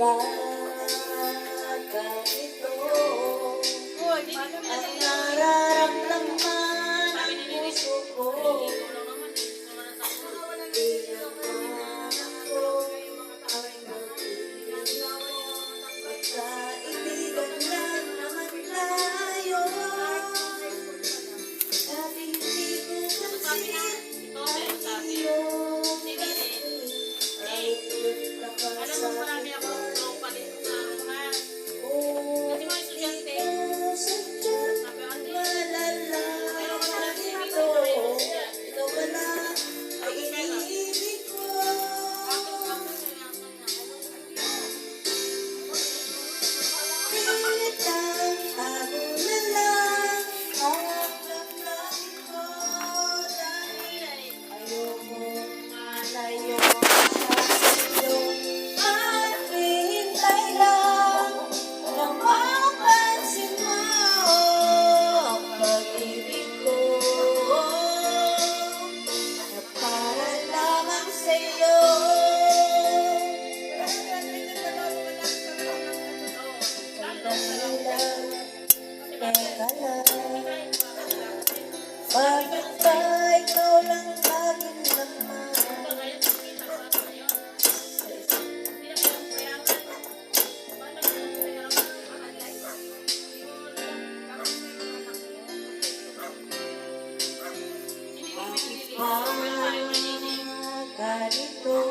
ganito ang nararamdaman ng puso ko. Di naman ako ay magkaibigan lang naman tayo. Dati hindi ko pansin ang iyong ngiti ay nagkakasakit ko. Bakit ba ikaw lang laging naman? Bakit ba ganito?